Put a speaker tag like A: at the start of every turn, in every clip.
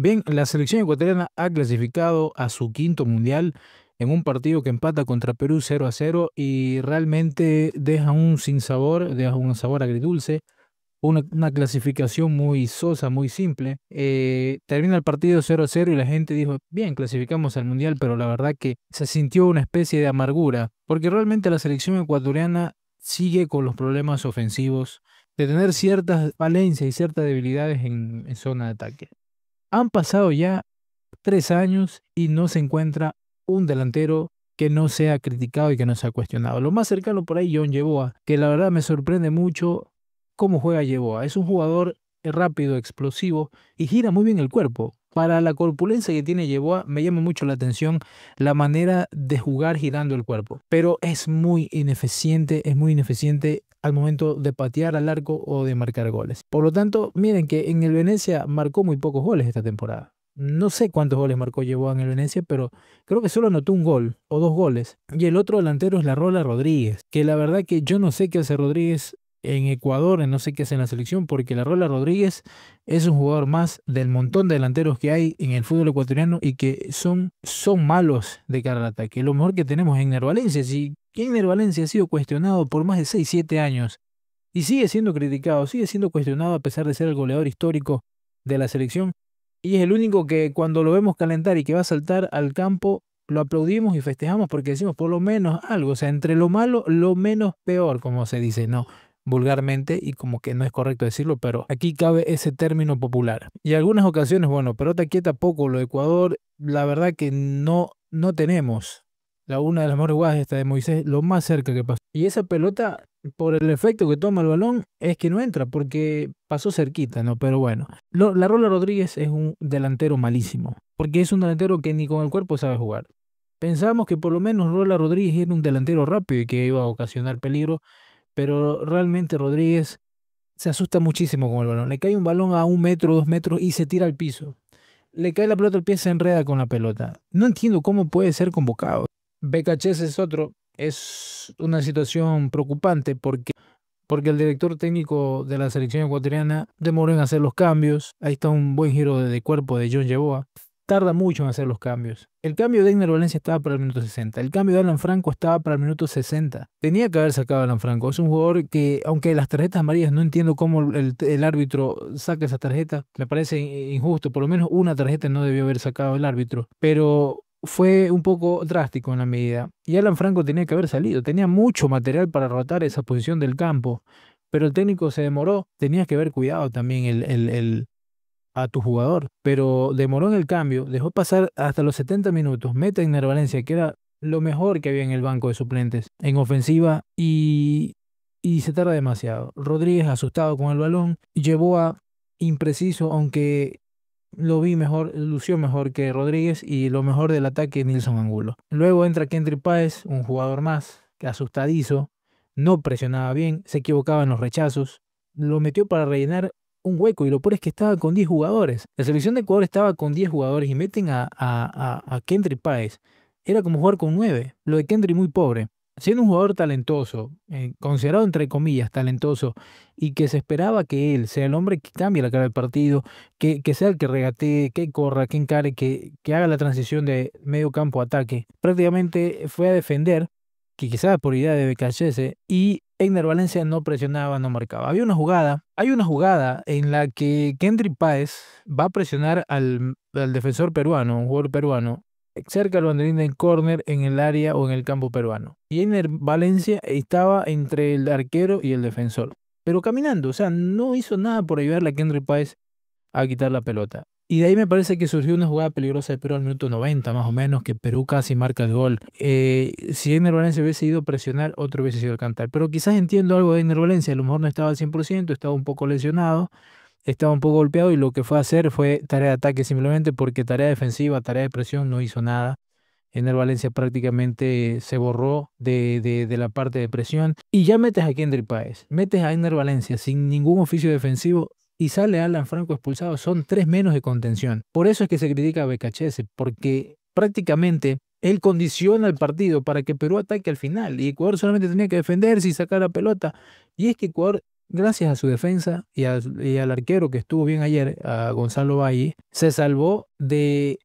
A: Bien, la selección ecuatoriana ha clasificado a su quinto mundial en un partido que empata contra Perú 0-0 y realmente deja un sinsabor, deja un sabor agridulce, una clasificación muy sosa, muy simple. Termina el partido 0-0 y la gente dijo, bien, clasificamos al mundial, pero la verdad que se sintió una especie de amargura, porque realmente la selección ecuatoriana sigue con los problemas ofensivos de tener ciertas falencias y ciertas debilidades en zona de ataque. Han pasado ya 3 años y no se encuentra un delantero que no sea criticado y que no sea cuestionado. Lo más cercano por ahí, John Yeboah, que la verdad me sorprende mucho cómo juega Yeboah. Es un jugador rápido, explosivo y gira muy bien el cuerpo. Para la corpulencia que tiene Yeboah, me llama mucho la atención la manera de jugar girando el cuerpo. Pero es muy ineficiente al momento de patear al arco o de marcar goles. Por lo tanto, miren que en el Venecia marcó muy pocos goles esta temporada. No sé cuántos goles marcó Yeboah en el Venecia, pero creo que solo anotó un gol o dos goles. Y el otro delantero es la Rola Rodríguez, que la verdad que yo no sé qué hace Rodríguez en Ecuador, no sé qué hace en la selección, porque la Rola Rodríguez es un jugador más del montón de delanteros que hay en el fútbol ecuatoriano y que son malos de cara al ataque. Lo mejor que tenemos es Ener Valencia. Si Ener Valencia ha sido cuestionado por más de 6 7 años y sigue siendo criticado, sigue siendo cuestionado a pesar de ser el goleador histórico de la selección. Y es el único que cuando lo vemos calentar y que va a saltar al campo, lo aplaudimos y festejamos porque decimos por lo menos algo. O sea, entre lo malo, lo menos peor, como se dice, ¿no? Vulgarmente y como que no es correcto decirlo, pero aquí cabe ese término popular. Y algunas ocasiones, bueno, pelota quieta poco, lo de Ecuador, la verdad que no tenemos. Una de las mejores jugadas esta de Moisés, lo más cerca que pasó. Y esa pelota, por el efecto que toma el balón, es que no entra, porque pasó cerquita, ¿no? Pero bueno, la Rola Rodríguez es un delantero malísimo, porque es un delantero que ni con el cuerpo sabe jugar. Pensábamos que por lo menos Rola Rodríguez era un delantero rápido y que iba a ocasionar peligro, pero realmente Rodríguez se asusta muchísimo con el balón. Le cae un balón a 1 metro, 2 metros y se tira al piso. Le cae la pelota al pie, se enreda con la pelota. No entiendo cómo puede ser convocado. Becachés es otro, es una situación preocupante porque el director técnico de la selección ecuatoriana demoró en hacer los cambios. Ahí está un buen giro de cuerpo de John Yeboah. Tarda mucho en hacer los cambios. El cambio de Ener Valencia estaba para el minuto 60. El cambio de Alan Franco estaba para el minuto 60. Tenía que haber sacado a Alan Franco. Es un jugador que, aunque las tarjetas amarillas, no entiendo cómo el árbitro saca esa tarjeta. Me parece injusto. Por lo menos una tarjeta no debió haber sacado el árbitro. Pero fue un poco drástico en la medida. Y Alan Franco tenía que haber salido. Tenía mucho material para rotar esa posición del campo. Pero el técnico se demoró. Tenías que haber cuidado también a tu jugador. Pero demoró en el cambio. Dejó pasar hasta los 70 minutos. Mete a Ener Valencia, que era lo mejor que había en el banco de suplentes en ofensiva. Y se tarda demasiado. Rodríguez asustado con el balón. Llevó a impreciso, aunque lo vi mejor, lució mejor que Rodríguez y lo mejor del ataque Nilson Angulo. Luego entra Kendry Páez, un jugador más, que asustadizo, no presionaba bien, se equivocaba en los rechazos, lo metió para rellenar un hueco y lo peor es que estaba con 10 jugadores. La selección de Ecuador estaba con 10 jugadores y meten a Kendry Páez. Era como jugar con 9. Lo de Kendry muy pobre. Siendo un jugador talentoso, considerado entre comillas talentoso, y que se esperaba que él sea el hombre que cambie la cara del partido, que sea el que regatee, que corra, que encare, que haga la transición de medio campo a ataque. Prácticamente fue a defender, que quizás por idea de Becachese, y Ener Valencia no presionaba, no marcaba. Hay una jugada en la que Kendry Páez va a presionar al defensor peruano, un jugador peruano, cerca del banderín del córner en el área o en el campo peruano. Y Ener Valencia estaba entre el arquero y el defensor, pero caminando, o sea, no hizo nada por ayudarle a Kendry Páez a quitar la pelota. Y de ahí me parece que surgió una jugada peligrosa de Perú al minuto 90, más o menos, que Perú casi marca el gol. Si Ener Valencia hubiese ido a presionar, otro hubiese sido el cantar. Pero quizás entiendo algo de Ener Valencia, a lo mejor no estaba al 100%, estaba un poco lesionado, estaba un poco golpeado y lo que fue a hacer fue tarea de ataque simplemente porque tarea defensiva, tarea de presión no hizo nada. Ener Valencia prácticamente se borró de la parte de presión y ya metes a Kendry Páez, metes a Ener Valencia sin ningún oficio defensivo y sale Alan Franco expulsado. Son 3 menos de contención. Por eso es que se critica a Becachese, porque prácticamente él condiciona el partido para que Perú ataque al final y Ecuador solamente tenía que defenderse y sacar la pelota. Y es que Ecuador gracias a su defensa y al arquero que estuvo bien ayer, a Gonzalo Valle, se salvó de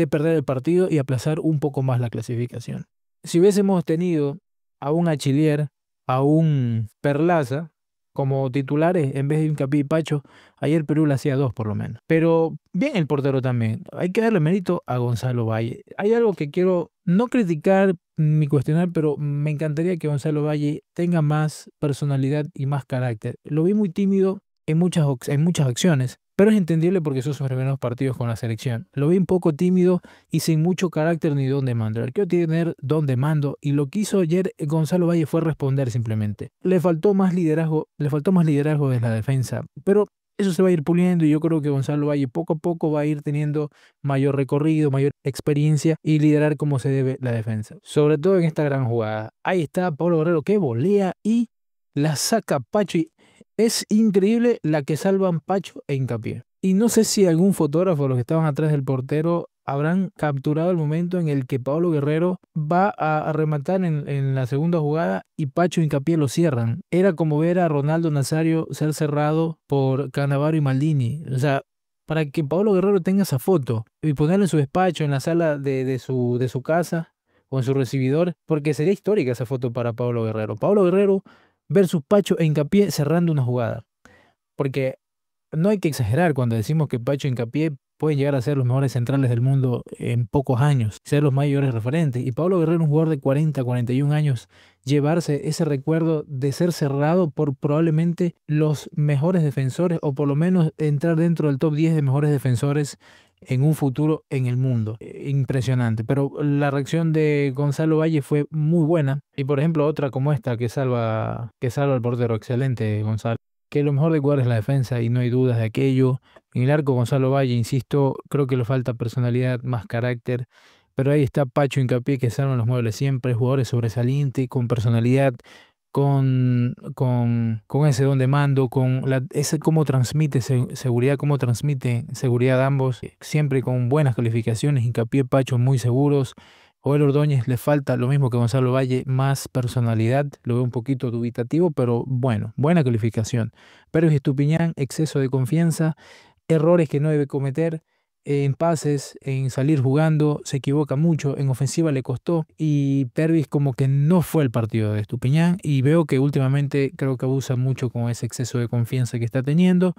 A: perder el partido y aplazar un poco más la clasificación. Si hubiésemos tenido a un Achillier, a un Perlaza como titulares en vez de Hincapié y Pacho, ayer Perú le hacía dos por lo menos. Pero bien el portero también. Hay que darle mérito a Gonzalo Valle. Hay algo que quiero no criticar ni cuestionar, pero me encantaría que Gonzalo Valle tenga más personalidad y más carácter. Lo vi muy tímido en muchas acciones, pero es entendible porque son sus primeros partidos con la selección. Lo vi un poco tímido y sin mucho carácter ni don de mando. El quiero tener don de mando y lo que hizo ayer Gonzalo Valle fue responder simplemente. Le faltó más liderazgo de la defensa, pero eso se va a ir puliendo y yo creo que Gonzalo Valle poco a poco va a ir teniendo mayor recorrido, mayor experiencia y liderar como se debe la defensa. Sobre todo en esta gran jugada. Ahí está Pablo Guerrero que volea y la saca Pacho y es increíble la que salvan Pacho e Hincapié. Y no sé si algún fotógrafo, los que estaban atrás del portero, habrán capturado el momento en el que Pablo Guerrero va a rematar en la segunda jugada y Pacho e Hincapié lo cierran. Era como ver a Ronaldo Nazario ser cerrado por Cannavaro y Maldini. O sea, para que Pablo Guerrero tenga esa foto y ponerla en su despacho, en la sala de su casa o en su recibidor, porque sería histórica esa foto para Pablo Guerrero. Pablo Guerrero versus Pacho e Hincapié cerrando una jugada. Porque no hay que exagerar cuando decimos que Pacho e Hincapié pueden llegar a ser los mejores centrales del mundo en pocos años, ser los mayores referentes. Y Pablo Guerrero, un jugador de 40, 41 años, llevarse ese recuerdo de ser cerrado por probablemente los mejores defensores o por lo menos entrar dentro del top 10 de mejores defensores en un futuro en el mundo. Impresionante. Pero la reacción de Gonzalo Valle fue muy buena. Y por ejemplo, otra como esta que salva al portero. Excelente, Gonzalo. Que lo mejor de jugar es la defensa y no hay dudas de aquello. En el arco Gonzalo Valle, insisto, creo que le falta personalidad, más carácter. Pero ahí está Pacho Hincapié que salvan los muebles siempre, jugadores sobresalientes, con personalidad, con ese don de mando, ese cómo transmite seguridad, cómo transmite seguridad ambos, siempre con buenas calificaciones, Hincapié, Pacho muy seguros. Joel Ordóñez le falta lo mismo que Gonzalo Valle, más personalidad, lo veo un poquito dubitativo, pero bueno, buena calificación. Pero Estupiñán, exceso de confianza, errores que no debe cometer, en pases, en salir jugando, se equivoca mucho, en ofensiva le costó y Pervis como que no fue el partido de Estupiñán y veo que últimamente creo que abusa mucho con ese exceso de confianza que está teniendo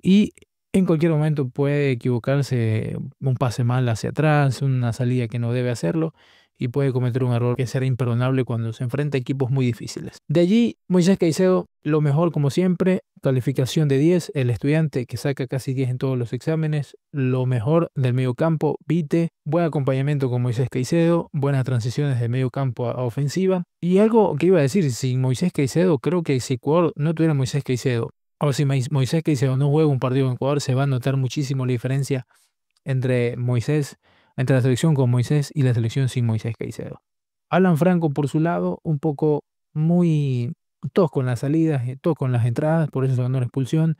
A: y en cualquier momento puede equivocarse, un pase mal hacia atrás, una salida que no debe hacerlo y puede cometer un error que será imperdonable cuando se enfrenta a equipos muy difíciles. De allí, Moisés Caicedo, lo mejor como siempre, calificación de 10, el estudiante que saca casi 10 en todos los exámenes, lo mejor del medio campo, Vite, buen acompañamiento con Moisés Caicedo, buenas transiciones de medio campo a ofensiva. Y algo que iba a decir, sin Moisés Caicedo, creo que si Ecuador no tuviera Moisés Caicedo, o si Moisés Caicedo no juega un partido en Ecuador, se va a notar muchísimo la diferencia entre entre la selección con Moisés y la selección sin Moisés Caicedo. Alan Franco, por su lado, un poco muy todos con las salidas, todos con las entradas, por eso se ganó la expulsión.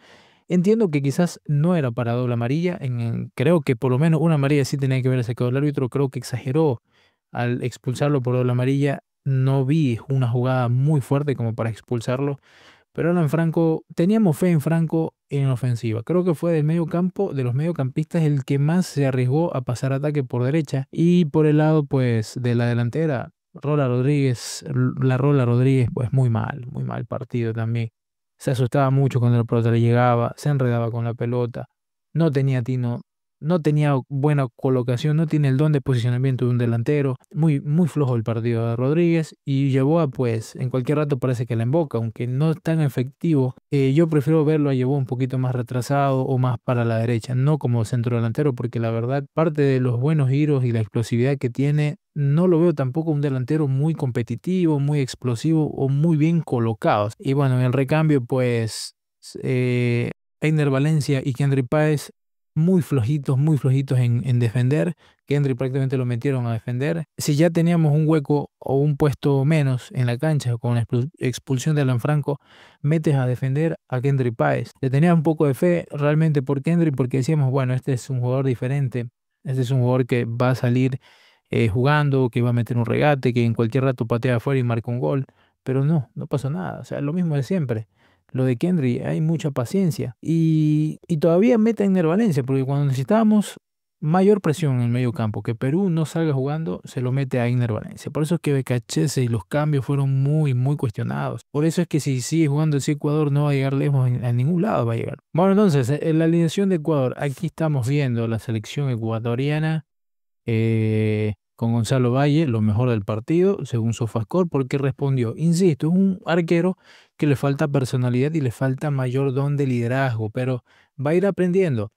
A: Entiendo que quizás no era para doble amarilla, creo que por lo menos una amarilla sí tenía que haber sacado el árbitro, creo que exageró al expulsarlo por doble amarilla, no vi una jugada muy fuerte como para expulsarlo, pero Alan Franco, teníamos fe en Franco en ofensiva. Creo que fue del medio campo, de los mediocampistas, el que más se arriesgó a pasar ataque por derecha. Y por el lado, pues, de la delantera, Rola Rodríguez, pues muy mal partido también. Se asustaba mucho cuando el pelota le llegaba, se enredaba con la pelota, no tenía tino, no tenía buena colocación, no tiene el don de posicionamiento de un delantero. Muy flojo el partido de Rodríguez y Yeboah, pues en cualquier rato parece que la emboca, aunque no es tan efectivo. Yo prefiero verlo a Yeboah un poquito más retrasado o más para la derecha, no como centro delantero, porque la verdad, parte de los buenos giros y la explosividad que tiene, no lo veo tampoco un delantero muy competitivo, muy explosivo o muy bien colocado. Y bueno, en el recambio, pues Einer Valencia y Kendry Páez muy flojitos en defender. Kendry prácticamente lo metieron a defender. Si ya teníamos un hueco o un puesto menos en la cancha con la expulsión de Alan Franco, metes a defender a Kendry Páez. Le tenía un poco de fe realmente por Kendry porque decíamos, bueno, este es un jugador diferente. Este es un jugador que va a salir jugando, que va a meter un regate, que en cualquier rato patea afuera y marca un gol. Pero no pasó nada. O sea, lo mismo de siempre. lo de Kendry, hay mucha paciencia. Y todavía mete a Ener Valencia, porque cuando necesitábamos mayor presión en el medio campo, que Perú no salga jugando, se lo mete a Ener Valencia. Por eso es que BKHS y los cambios fueron muy cuestionados. Por eso es que si sigue jugando ese Ecuador no va a llegar lejos, a ningún lado va a llegar. Bueno, entonces, en la alineación de Ecuador, aquí estamos viendo la selección ecuatoriana con Gonzalo Valle, lo mejor del partido, según Sofascore, porque respondió, insisto, es un arquero que le falta personalidad y le falta mayor don de liderazgo, pero va a ir aprendiendo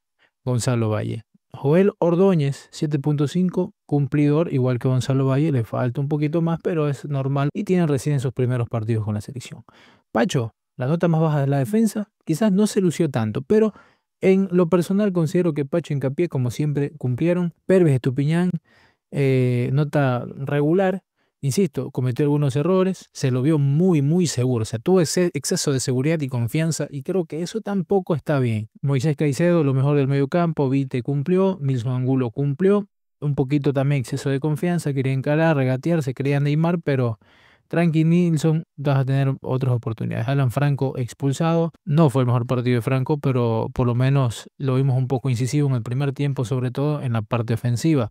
A: Gonzalo Valle. Joel Ordóñez, 7.5, cumplidor, igual que Gonzalo Valle, le falta un poquito más, pero es normal y tiene recién sus primeros partidos con la selección. Pacho, la nota más baja de la defensa, quizás no se lució tanto, pero en lo personal considero que Pacho y Hincapié, como siempre, cumplieron. Pervis Estupiñán, nota regular. Insisto, cometió algunos errores, se lo vio muy seguro, o sea, tuvo exceso de seguridad y confianza y creo que eso tampoco está bien. Moisés Caicedo, lo mejor del medio campo, Vite cumplió, Milson Angulo cumplió, un poquito también exceso de confianza, quería encarar, regatear, se quería Neymar, pero tranqui Nilsson, vas a tener otras oportunidades. Alan Franco expulsado, no fue el mejor partido de Franco, pero por lo menos lo vimos un poco incisivo en el primer tiempo, sobre todo en la parte ofensiva.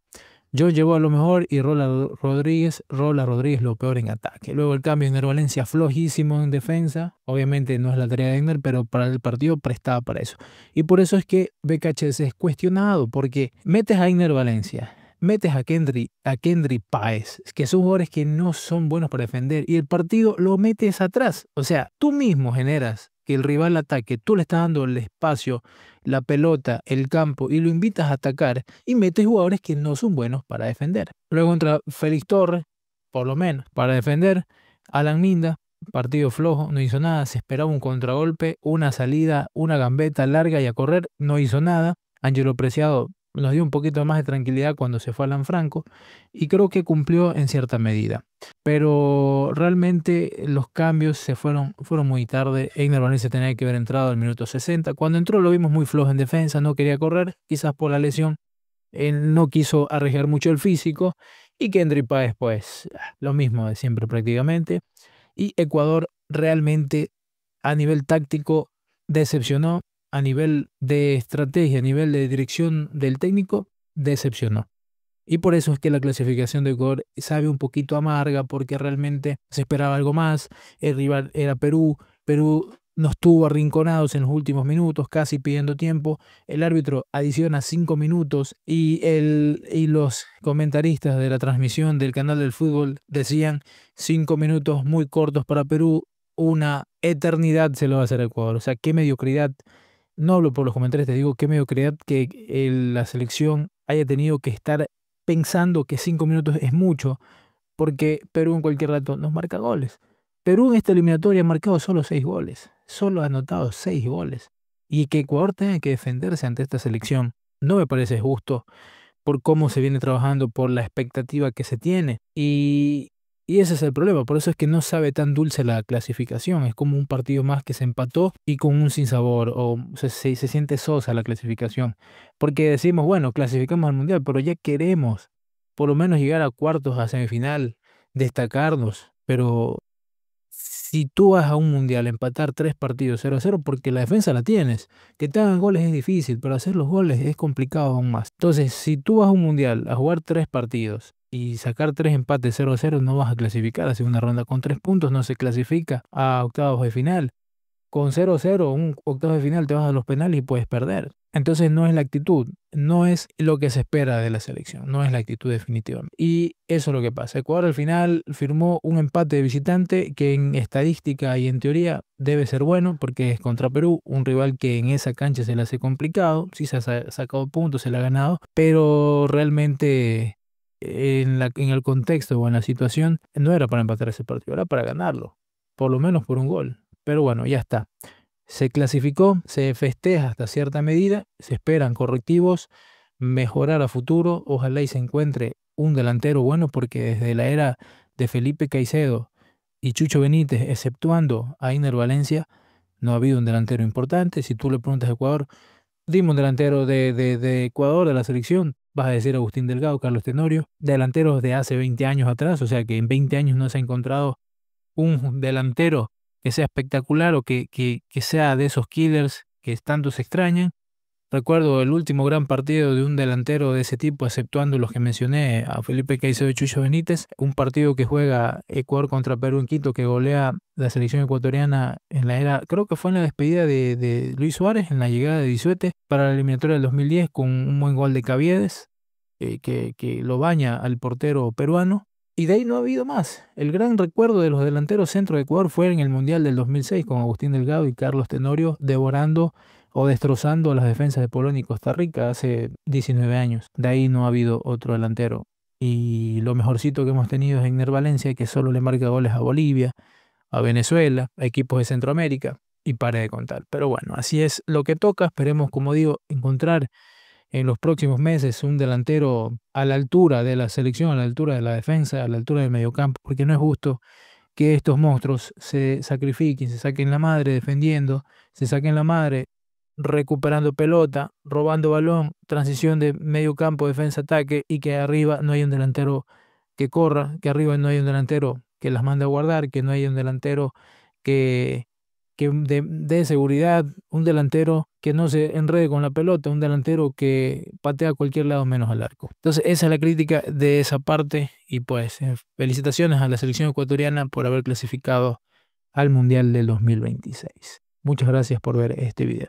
A: Yo llevo a lo mejor y Rola Rodríguez lo peor en ataque. Luego el cambio de Ener Valencia flojísimo en defensa. Obviamente no es la tarea de Ener, pero para el partido prestaba para eso. Y por eso es que BKHS es cuestionado, porque metes a Ener Valencia, metes a Kendry Páez, que son jugadores que no son buenos para defender, y el partido lo metes atrás. O sea, tú mismo generas que el rival ataque, tú le estás dando el espacio, la pelota, el campo y lo invitas a atacar y metes jugadores que no son buenos para defender. Luego entra Félix Torres, por lo menos, para defender. Alan Minda, partido flojo, no hizo nada, se esperaba un contragolpe, una salida, una gambeta larga y a correr, no hizo nada. Ángelo Preciado nos dio un poquito más de tranquilidad cuando se fue Alan Franco y creo que cumplió en cierta medida. Pero realmente los cambios fueron muy tarde. Ener Valencia tenía que haber entrado al minuto 60. Cuando entró lo vimos muy flojo en defensa, no quería correr, quizás por la lesión. Él no quiso arriesgar mucho el físico. Y Kendry Páez, pues, lo mismo de siempre prácticamente. Y Ecuador realmente a nivel táctico decepcionó, a nivel de estrategia, a nivel de dirección del técnico, decepcionó. Y por eso es que la clasificación de Ecuador sabe un poquito amarga, porque realmente se esperaba algo más. El rival era Perú. Perú nos tuvo arrinconados en los últimos minutos, casi pidiendo tiempo. El árbitro adiciona 5 minutos y los comentaristas de la transmisión del canal del fútbol decían 5 minutos muy cortos para Perú, una eternidad se lo va a hacer a Ecuador. O sea, qué mediocridad. No hablo por los comentarios, te digo qué mediocridad que la selección haya tenido que estar pensando que 5 minutos es mucho, porque Perú en cualquier rato nos marca goles. Perú en esta eliminatoria ha marcado solo 6 goles, solo ha anotado 6 goles. Y que Ecuador tenga que defenderse ante esta selección no me parece justo por cómo se viene trabajando, por la expectativa que se tiene. Y ese es el problema, por eso es que no sabe tan dulce la clasificación, es como un partido más que se empató y con un sinsabor, o se siente sosa la clasificación, porque decimos, bueno, clasificamos al Mundial, pero ya queremos por lo menos llegar a cuartos, a semifinal, destacarnos, pero si tú vas a un Mundial a empatar 3 partidos 0-0, porque la defensa la tienes, que te hagan goles es difícil, pero hacer los goles es complicado aún más. Entonces, si tú vas a un Mundial a jugar 3 partidos y sacar 3 empates 0-0, no vas a clasificar a segunda ronda. Con 3 puntos no se clasifica a octavos de final. Con 0-0, un octavo de final te vas a los penales y puedes perder. Entonces no es la actitud, no es lo que se espera de la selección, no es la actitud definitivamente. Y eso es lo que pasa. Ecuador al final firmó un empate de visitante que en estadística y en teoría debe ser bueno, porque es contra Perú, un rival que en esa cancha se le hace complicado, sí se ha sacado puntos, se le ha ganado, pero realmente en el contexto o en la situación no era para empatar ese partido, era para ganarlo, por lo menos por un gol. Pero bueno, ya está. Se clasificó, se festeja hasta cierta medida, se esperan correctivos, mejorar a futuro. Ojalá y se encuentre un delantero bueno, porque desde la era de Felipe Caicedo y Chucho Benítez, exceptuando a Ener Valencia, no ha habido un delantero importante. Si tú le preguntas a Ecuador, dime un delantero de Ecuador, de la selección, vas a decir Agustín Delgado, Carlos Tenorio, delanteros de hace 20 años atrás, o sea que en 20 años no se ha encontrado un delantero que sea espectacular o que sea de esos killers que tanto se extrañan. Recuerdo el último gran partido de un delantero de ese tipo, exceptuando los que mencioné, a Felipe Caicedo y Chucho Benítez, un partido que juega Ecuador contra Perú en Quito, que golea la selección ecuatoriana en la era, creo que fue en la despedida de Luis Suárez, en la llegada de Disuete para la eliminatoria del 2010, con un buen gol de Caviedes, que lo baña al portero peruano. Y de ahí no ha habido más. El gran recuerdo de los delanteros centro de Ecuador fue en el Mundial del 2006 con Agustín Delgado y Carlos Tenorio devorando o destrozando las defensas de Polonia y Costa Rica hace 19 años. De ahí no ha habido otro delantero. Y lo mejorcito que hemos tenido es Egner Valencia, que solo le marca goles a Bolivia, a Venezuela, a equipos de Centroamérica, y pare de contar. Pero bueno, así es lo que toca. Esperemos, como digo, encontrar en los próximos meses un delantero a la altura de la selección, a la altura de la defensa, a la altura del mediocampo, porque no es justo que estos monstruos se sacrifiquen, se saquen la madre defendiendo, se saquen la madre recuperando pelota, robando balón, transición de medio campo, defensa, ataque, y que arriba no hay un delantero que corra, que arriba no hay un delantero que las mande a guardar, que no hay un delantero que, que dé seguridad, un delantero que no se enrede con la pelota, un delantero que patea a cualquier lado menos al arco. Entonces esa es la crítica de esa parte y pues felicitaciones a la selección ecuatoriana por haber clasificado al Mundial del 2026. Muchas gracias por ver este video.